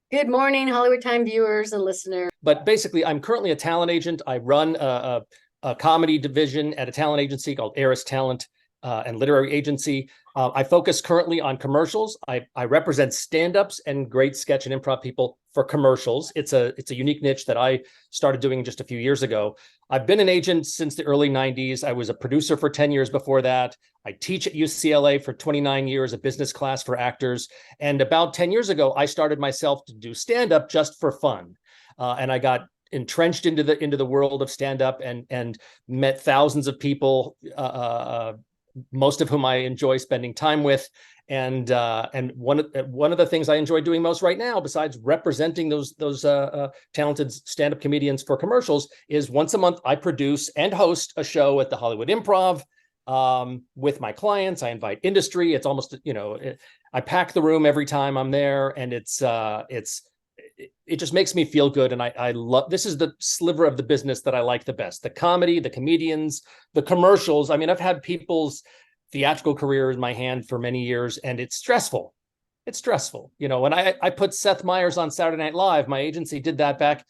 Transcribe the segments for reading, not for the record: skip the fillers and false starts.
Good morning, Hollywood Time viewers and listeners. But basically, I'm currently a talent agent. I run a comedy division at a talent agency called Eris Talent and Literary Agency. I focus currently on commercials. I represent stand-ups and great sketch and improv people for commercials. It's a unique niche that I started doing just a few years ago. I've been an agent since the early 90s. I was a producer for 10 years before that. I teach at UCLA for 29 years, a business class for actors. And about 10 years ago, I started myself to do stand-up just for fun. And I got entrenched into the world of stand-up and met thousands of people, most of whom I enjoy spending time with. And one of the things I enjoy doing most right now, besides representing those talented stand-up comedians for commercials, is once a month I produce and host a show at the Hollywood Improv with my clients. I invite industry. It's almost, I pack the room every time I'm there, and it just makes me feel good. And I love, this is the sliver of the business that I like the best: the comedy, the comedians, the commercials. I mean, I've had people's theatrical career in my hand for many years, and it's stressful. It's stressful. When I put Seth Meyers on Saturday Night Live, my agency did that back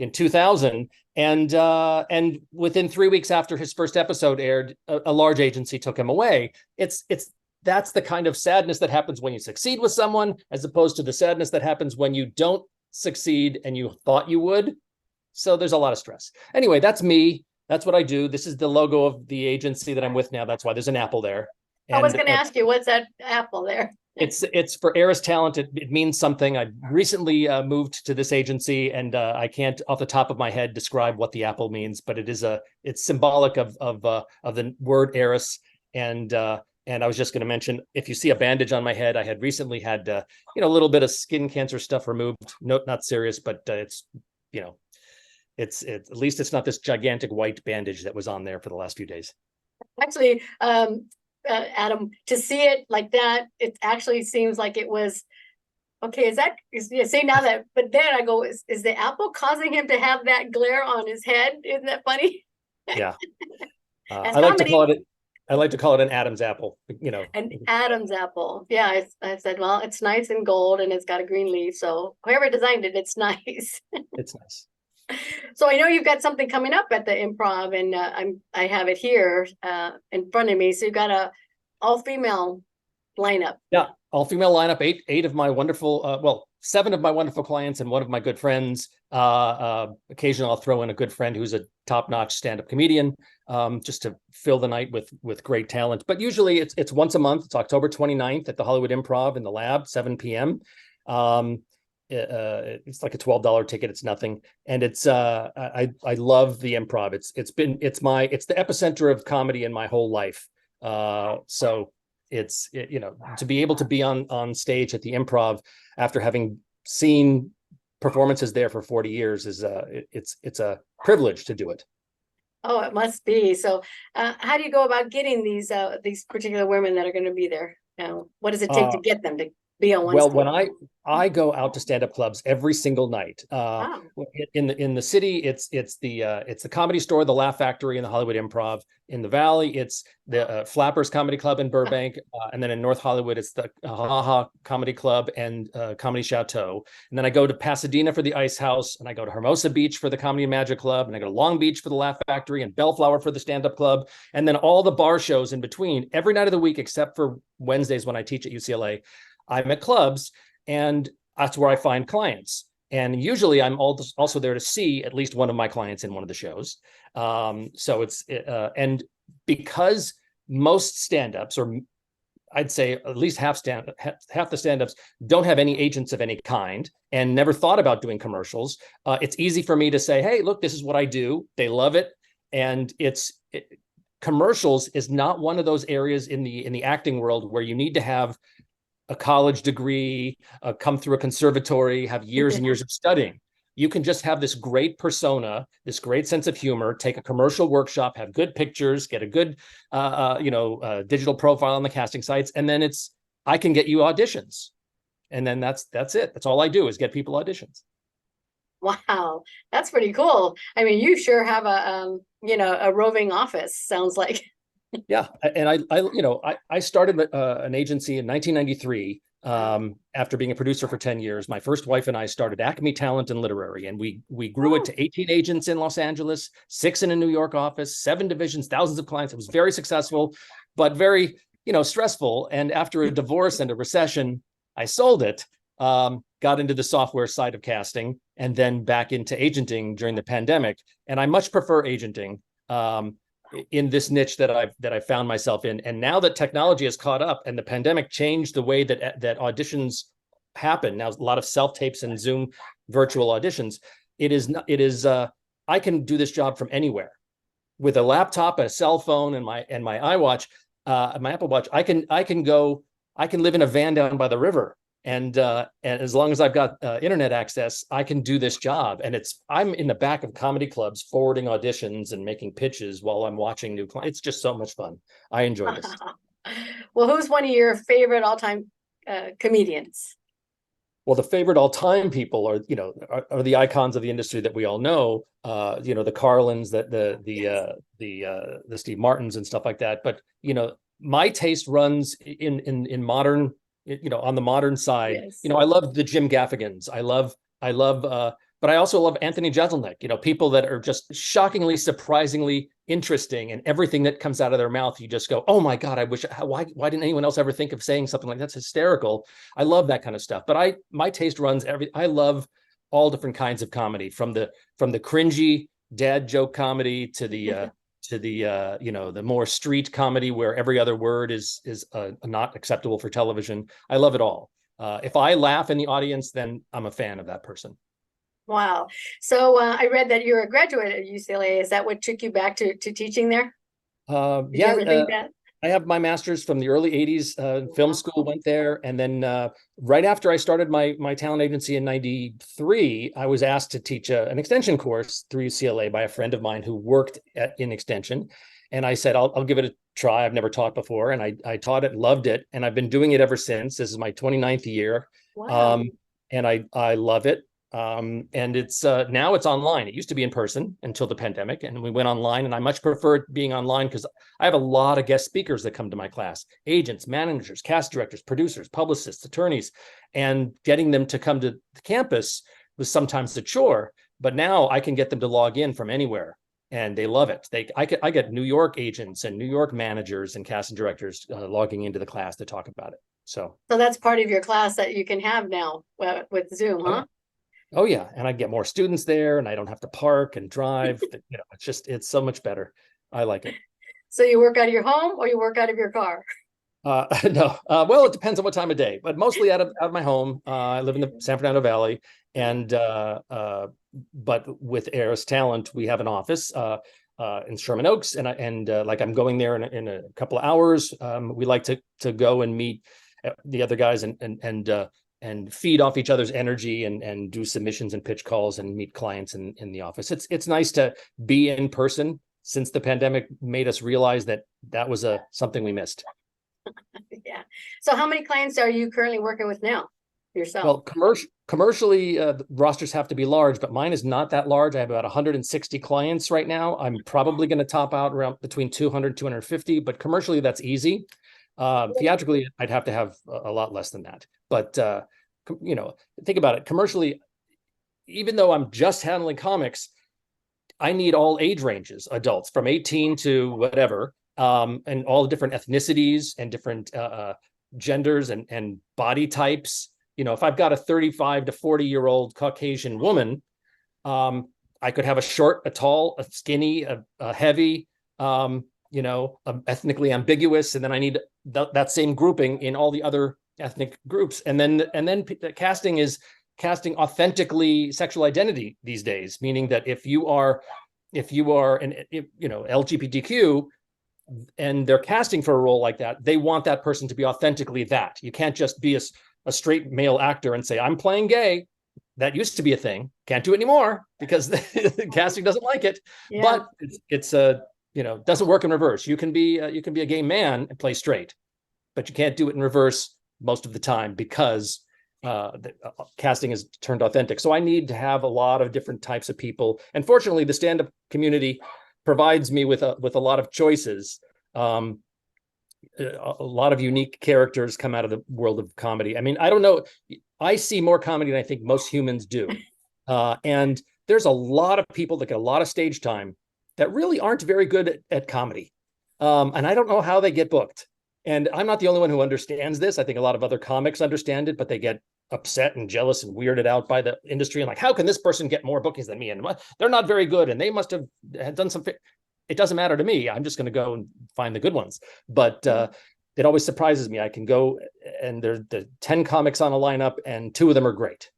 in 2000. And within 3 weeks after his first episode aired, a large agency took him away. That's the kind of sadness that happens when you succeed with someone, as opposed to the sadness that happens when you don't succeed and you thought you would. So there's a lot of stress. Anyway, that's me. That's what I do. This is the logo of the agency that I'm with now. That's why there's an apple there. I was going to ask you, what's that apple there? It's for Eris Talent. It means something. I recently moved to this agency, and I can't off the top of my head describe what the apple means, but it's symbolic of the word Eris. And I was just going to mention, if you see a bandage on my head, I had recently had a little bit of skin cancer stuff removed. No, not serious, but it's at least it's not this gigantic white bandage that was on there for the last few days. Actually, Adam, to see it like that, it actually seems like it was okay. See now that, but then I go, is the apple causing him to have that glare on his head? Isn't that funny? Yeah. I like to call it an Adam's apple, An Adam's apple. Yeah, I said, well, it's nice and gold and it's got a green leaf. So whoever designed it, it's nice. It's nice. So I know you've got something coming up at the Improv, and I have it here in front of me. So you've got a all-female lineup. Yeah, all-female lineup. Eight of my wonderful, seven of my wonderful clients and one of my good friends. Occasionally, I'll throw in a good friend who's a top-notch stand-up comedian, just to fill the night with great talent. But usually, it's once a month. It's October 29th at the Hollywood Improv in the Lab, 7 p.m. It's like a $12 ticket. It's nothing. And I love the Improv. It's the epicenter of comedy in my whole life. So to be able to be on stage at the Improv after having seen performances there for 40 years is it's a privilege to do it. Oh, it must be. So how do you go about getting these particular women that are going to be there? What does it take to get them to be on one stage? When I go out to stand-up clubs every single night. In the city, it's the Comedy Store, the Laugh Factory, and the Hollywood Improv. In the Valley, it's the Flappers Comedy Club in Burbank, and then in North Hollywood, it's the Ha Ha Comedy Club and Comedy Chateau. And then I go to Pasadena for the Ice House, and I go to Hermosa Beach for the Comedy and Magic Club, and I go to Long Beach for the Laugh Factory, and Bellflower for the Stand-Up Club, and then all the bar shows in between every night of the week, except for Wednesdays when I teach at UCLA. I'm at clubs, and that's where I find clients. And usually I'm also there to see at least one of my clients in one of the shows. And because most stand-ups, or I'd say at least half the stand-ups, don't have any agents of any kind and never thought about doing commercials, it's easy for me to say, hey, look, this is what I do. They love it. And commercials is not one of those areas in the acting world where you need to have a college degree, come through a conservatory, have years and years of studying. You can just have this great persona, this great sense of humor, take a commercial workshop, have good pictures, get a good, digital profile on the casting sites, and then I can get you auditions. And then that's it. That's all I do is get people auditions. Wow, that's pretty cool. I mean, you sure have a roving office, sounds like. Yeah, and I started an agency in 1993 After being a producer for 10 years. My first wife and I started Acme Talent and Literary, and we grew it to 18 agents in Los Angeles, 6 in a New York office, 7 divisions, thousands of clients. It was very successful, but very, stressful. And after a divorce and a recession, I sold it, got into the software side of casting, and then back into agenting during the pandemic. And I much prefer agenting in this niche that I've found myself in. And now that technology has caught up and the pandemic changed the way that auditions happen, now a lot of self-tapes and Zoom virtual auditions, I can do this job from anywhere with a laptop, a cell phone, and my iWatch, my Apple Watch. I can live in a van down by the river. And as long as I've got internet access, I can do this job. And I'm in the back of comedy clubs forwarding auditions and making pitches while I'm watching new clients. It's just so much fun. I enjoy this. Well, who's one of your favorite all-time comedians? Well, the favorite all-time people are the icons of the industry that we all know. The Carlins, the Steve Martins and stuff like that. But my taste runs in modern. On the modern side, Yes. I love the Jim Gaffigans. I love, but I also love Anthony Jeselnik, people that are just shockingly, surprisingly interesting, and everything that comes out of their mouth, you just go, oh my God, why didn't anyone else ever think of saying something like that's hysterical? I love that kind of stuff. But my taste runs I love all different kinds of comedy, from the cringy dad joke comedy to the, the more street comedy where every other word is not acceptable for television. I love it all. If I laugh in the audience, then I'm a fan of that person. Wow. So I read that you're a graduate at UCLA. Is that what took you back to teaching there? Did you ever think that? I have my master's from the early 80s. Film school, went there. And then right after I started my talent agency in 93, I was asked to teach an extension course through UCLA by a friend of mine who worked in extension. And I said, I'll give it a try. I've never taught before. And I taught it, loved it. And I've been doing it ever since. This is my 29th year. Wow. And I love it. And it's now it's online. It used to be in person until the pandemic, and we went online, and I much prefer it being online because I have a lot of guest speakers that come to my class: agents, managers, cast directors, producers, publicists, attorneys, and getting them to come to the campus was sometimes a chore, but now I can get them to log in from anywhere, and they love it. I get New York agents and New York managers and casting directors logging into the class to talk about it. So that's part of your class that you can have now with Zoom, huh? Oh yeah, and I get more students there, and I don't have to park and drive. It's so much better. I like it. So you work out of your home or you work out of your car? No, well, it depends on what time of day, but mostly out of my home. I live in the San Fernando Valley, and but with Eris Talent, we have an office in Sherman Oaks, and like I'm going there in a couple of hours. We like to go and meet the other guys and feed off each other's energy and do submissions and pitch calls and meet clients in the office. It's nice to be in person, since the pandemic made us realize that was something we missed. Yeah. So how many clients are you currently working with now yourself? Well, commercially, rosters have to be large, but mine is not that large. I have about 160 clients right now. I'm probably going to top out around between 200, 250, but commercially that's easy. Theatrically, I'd have to have a lot less than that. But, think about it. Commercially, even though I'm just handling comics, I need all age ranges, adults from 18 to whatever, and all different ethnicities and different genders and body types. If I've got a 35 to 40-year-old Caucasian woman, I could have a short, a tall, a skinny, a heavy, ethnically ambiguous, and then I need that same grouping in all the other ethnic groups. And then casting is casting authentically sexual identity these days, meaning that if you are LGBTQ and they're casting for a role like that, they want that person to be authentically that. You can't just be a straight male actor and say, I'm playing gay. That used to be a thing. Can't do it anymore because the casting doesn't like it. Yeah. But it's doesn't work in reverse. You can be a gay man and play straight, but you can't do it in reverse most of the time because the casting is turned authentic. So I need to have a lot of different types of people. And fortunately, the stand-up community provides me with a lot of choices. a lot of unique characters come out of the world of comedy. I mean, I don't know. I see more comedy than I think most humans do. And there's a lot of people that get a lot of stage time that really aren't very good at comedy. And I don't know how they get booked. And I'm not the only one who understands this. I think a lot of other comics understand it, but they get upset and jealous and weirded out by the industry. And like, how can this person get more bookings than me? And they're not very good. And they must have done some. It doesn't matter to me. I'm just going to go and find the good ones. But it always surprises me. I can go and there's 10 comics on a lineup and 2 of them are great.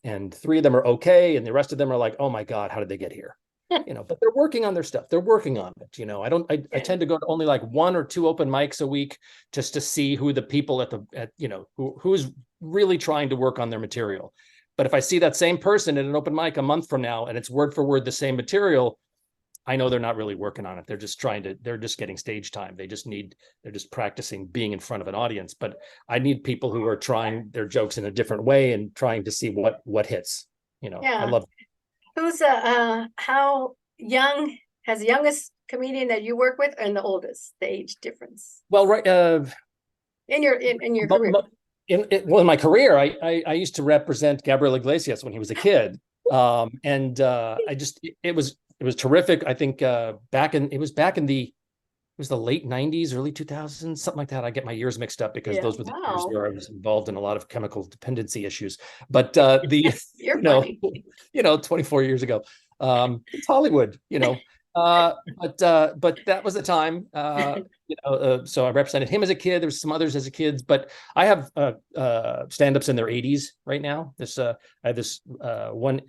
And 3 of them are okay. And the rest of them are like, oh my God, how did they get here? But they're working on their stuff. They're working on it. I tend to go to only like 1 or 2 open mics a week just to see who the people who's really trying to work on their material. But if I see that same person at an open mic a month from now, and it's word for word the same material, I know they're not really working on it. They're just getting stage time. they're just practicing being in front of an audience. But I need people who are trying their jokes in a different way and trying to see what hits. I love it. Who's how young has the youngest comedian that you work with and the oldest, the age difference? Well, right. In your career. In my career, I used to represent Gabriel Iglesias when he was a kid. It was terrific. I think it was the late 90s, early 2000s, something like that. I get my years mixed up because those were the years where I was involved in a lot of chemical dependency issues. But You're funny. 24 years ago, it's Hollywood, but that was the time, so I represented him as a kid. There was some others as a kids, but I have stand-ups in their 80s right now. I have this one.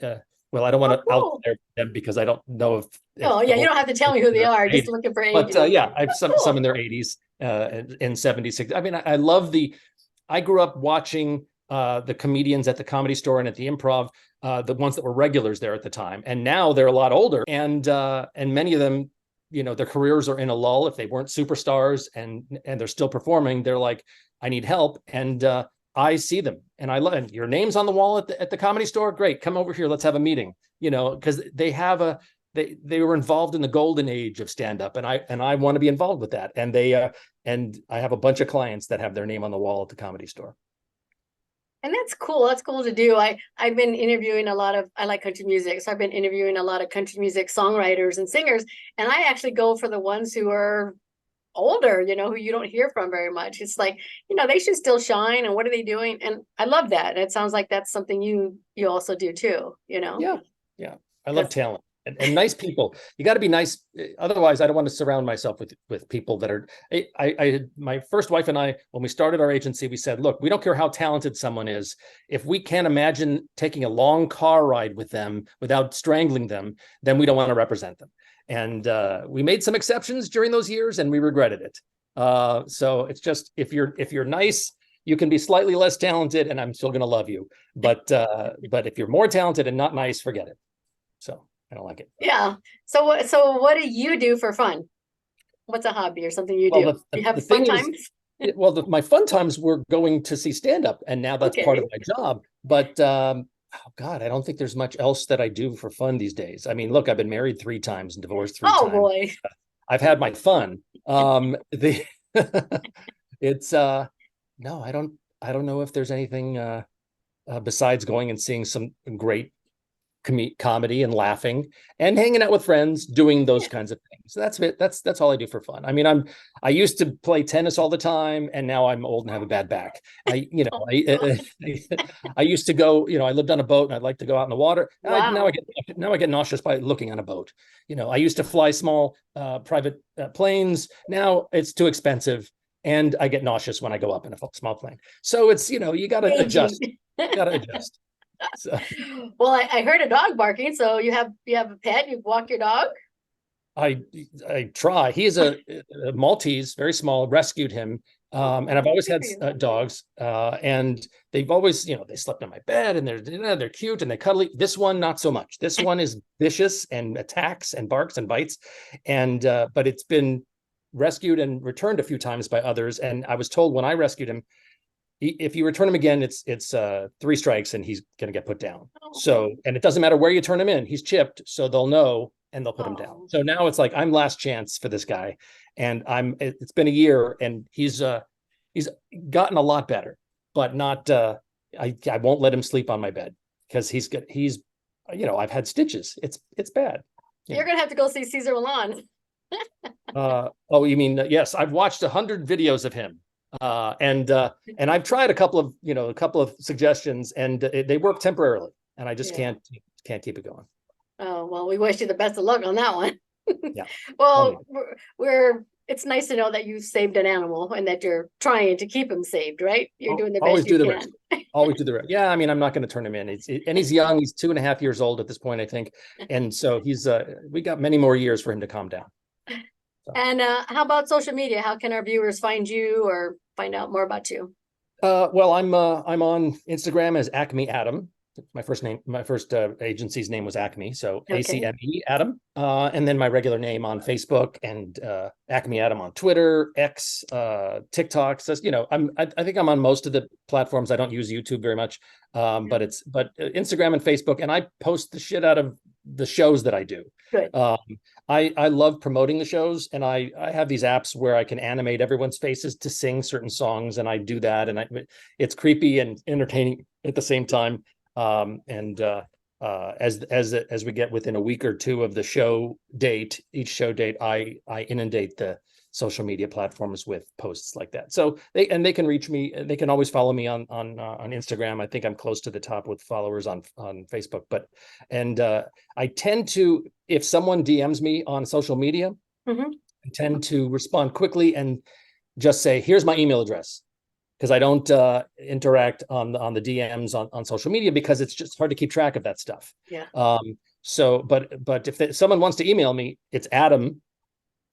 Well, I don't want to out there them because I don't know if. You don't have to tell me who they are. Just looking for age. But I have some in their 80s and 76. I mean, I love I grew up watching the comedians at the Comedy Store and at the Improv, the ones that were regulars there at the time, and now they're a lot older, and many of them, their careers are in a lull. If they weren't superstars and they're still performing, they're like, I need help, and I see them, and I love. Your name's on the wall at the Comedy Store. Great, come over here. Let's have a meeting. Because they have they were involved in the golden age of stand-up, and I want to be involved with that. And and I have a bunch of clients that have their name on the wall at the Comedy Store. And that's cool. That's cool to do. I've been interviewing I like country music. So I've been interviewing a lot of country music songwriters and singers. And I actually go for the ones who are older, who you don't hear from very much. It's like, they should still shine. And what are they doing? And I love that. It sounds like that's something you also do too, Yeah. I love talent. And nice people. You got to be nice. Otherwise, I don't want to surround myself with people that are. My first wife and I, when we started our agency, we said, look, we don't care how talented someone is. If we can't imagine taking a long car ride with them without strangling them, then we don't want to represent them. And we made some exceptions during those years, and we regretted it. So it's just if you're nice, you can be slightly less talented, and I'm still going to love you. But if you're more talented and not nice, forget it. So. I don't like it. Yeah. So what do you do for fun? What's a hobby or something you do? You have fun times? My fun times were going to see stand-up, and now that's part of my job. But oh God, I don't think there's much else that I do for fun these days. I mean, look, I've been married 3 times and divorced 3 times. Oh boy. I've had my fun. It's no, I don't know if there's anything besides going and seeing some great comedy and laughing and hanging out with friends, doing those kinds of things. So that's it. That's all I do for fun. I mean, I used to play tennis all the time, and now I'm old and have a bad back. I used to go, I lived on a boat and I'd like to go out in the water. Wow. Now I get nauseous by looking on a boat. I used to fly small private planes. Now it's too expensive, and I get nauseous when I go up in a small plane. So it's, you got to adjust. You got to adjust. So. Well, I heard a dog barking. So you have a pet. You walk your dog. I try. He is a Maltese, very small. Rescued him, and I've always had dogs. And they've always, they slept on my bed, and they're cute and they cuddly. This one, not so much. This one is vicious and attacks and barks and bites. And but it's been rescued and returned a few times by others. And I was told when I rescued him, if you return him again, it's 3 strikes and he's going to get put down. Oh. So, and it doesn't matter where you turn him in, he's chipped. So they'll know and they'll put him down. Oh. So now it's like I'm last chance for this guy, and it's been a year, and he's gotten a lot better, but not I won't let him sleep on my bed because he's I've had stitches. It's bad. You're gonna have to go see Cesar Millan. Oh, you mean yes? I've watched 100 videos of him, and I've tried a couple of suggestions, and they work temporarily, and I just can't keep it going. Oh, well, we wish you the best of luck on that one. Yeah. Well, it's nice to know that you saved an animal and that you're trying to keep him saved, right? You're doing the best you can. Always do the rest. Yeah, I mean, I'm not going to turn him in. And he's young. He's 2.5 years old at this point, I think. And so we got many more years for him to calm down. So. And how about social media? How can our viewers find you or find out more about you? Well, I'm on Instagram as Acme Adam. My first agency's name was Acme, so ACME Adam, and then my regular name on Facebook and Acme Adam on Twitter, X, TikTok. So I think I'm on most of the platforms. I don't use YouTube very much, but Instagram and Facebook, and I post the shit out of the shows that I do. Good. I love promoting the shows, and I have these apps where I can animate everyone's faces to sing certain songs, and I do that, and it's creepy and entertaining at the same time. As we get within a week or two of the each show date, I inundate the social media platforms with posts like that. So they can reach me. They can always follow me on Instagram. I think I'm close to the top with followers on Facebook. I tend to, if someone DMs me on social media, I tend to respond quickly and just say, "Here's my email address." Because I don't interact on the DMs on social media because it's just hard to keep track of that stuff. Yeah. But if someone wants to email me, it's Adam,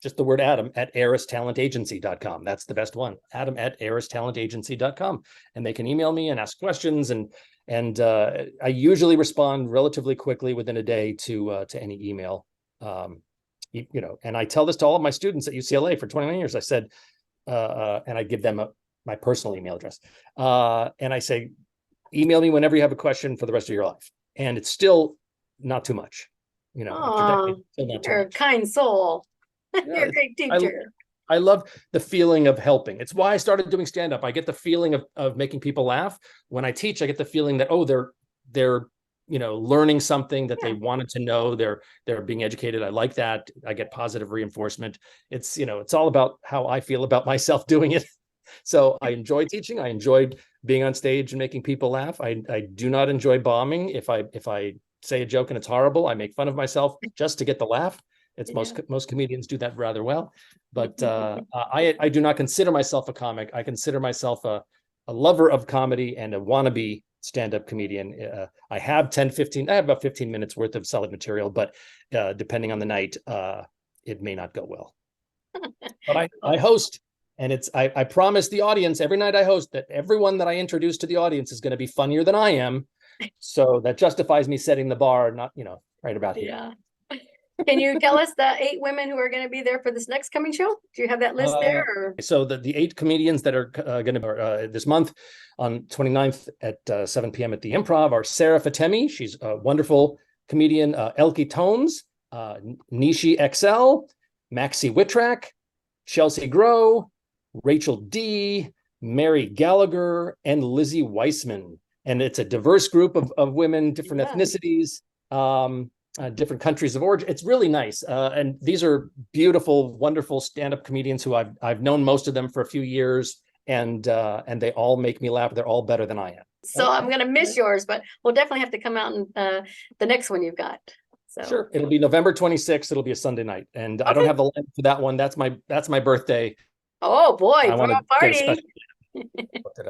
just the word Adam, at eristalentagency.com. That's the best one. Adam at eristalentagency.com. And they can email me and ask questions. And I usually respond relatively quickly within a day to any email. And I tell this to all of my students at UCLA for 29 years. I said, and I give them my personal email address. And I say, email me whenever you have a question for the rest of your life. And it's still not too much. You're a kind soul. You're a great teacher. I love the feeling of helping. It's why I started doing stand-up. I get the feeling of making people laugh. When I teach, I get the feeling that, they're learning something that they wanted to know. They're being educated. I like that. I get positive reinforcement. It's all about how I feel about myself doing it. So I enjoy teaching. I enjoyed being on stage and making people laugh. I do not enjoy bombing. If I say a joke and it's horrible, I make fun of myself just to get the laugh. It's most comedians do that rather well. But I do not consider myself a comic. I consider myself a lover of comedy and a wannabe stand-up comedian. I have about 15 minutes worth of solid material, but depending on the night, it may not go well. But I host. And I promise the audience every night I host that everyone that I introduce to the audience is going to be funnier than I am. So that justifies me setting the bar, not, right about here. Yeah. Can you tell us the 8 women who are going to be there for this next coming show? Do you have that list there? Or? So the 8 comedians that are going to be this month on 29th at 7 p.m. at the Improv are Sarah Fatemi. She's a wonderful comedian. Elke Tones, Nishi XL, Maxie Wittrak, Chelsea Grow, Rachel D, Mary Gallagher, and Lizzie Weissman. And it's a diverse group of women, different ethnicities, different countries of origin. It's really nice. And these are beautiful, wonderful stand-up comedians who I've known most of them for a few years, and they all make me laugh. They're all better than I am. So I'm going to miss yours, but we'll definitely have to come out and the next one you've got. So. Sure. It'll be November 26th. It'll be a Sunday night. And I don't have the line for that one. That's my birthday. Oh boy, for a party.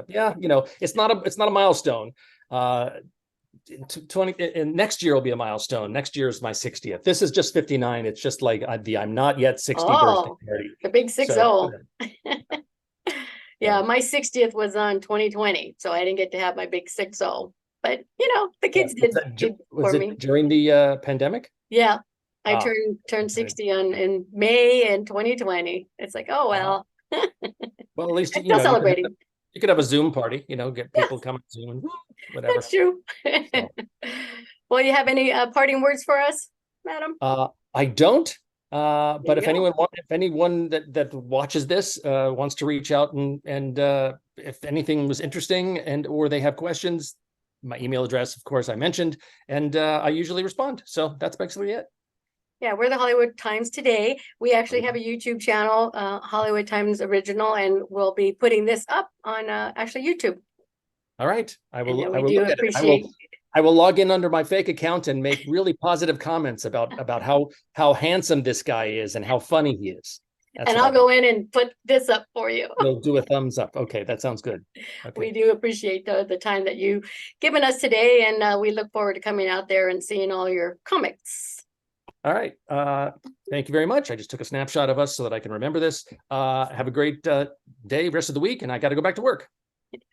Yeah, it's not a milestone. 20 and next year will be a milestone. Next year is my 60th. This is just 59. It's just like I'm not yet 60 birthday party. The big 60. Yeah, my 60th was on 2020, so I didn't get to have my big 60. But the kids did for me during the pandemic. Yeah, I turned 60 in May in 2020. It's like, oh well. Well, at least still celebrating. You could have a Zoom party, get people come on Zoom and whatever. That's true. So. Well, you have any parting words for us, madam? I don't. But you go. if anyone that watches this wants to reach out and if anything was interesting or they have questions, my email address, of course, I mentioned, and I usually respond. So that's basically it. Yeah, we're the Hollywood Times Today. We actually have a YouTube channel, Hollywood Times Original, and we'll be putting this up on actually YouTube. All right, I And will. we I will do look at it. appreciate. I will log in under my fake account and make really positive comments about how handsome this guy is and how funny he is. That's And what I'll go in and put this up for you. You'll do a thumbs up. Okay, that sounds good. Okay. We do appreciate the time that you've given us today, and we look forward to coming out there and seeing all your comics. All right. Thank you very much. I just took a snapshot of us so that I can remember this. Have a great day, rest of the week, and I got to go back to work.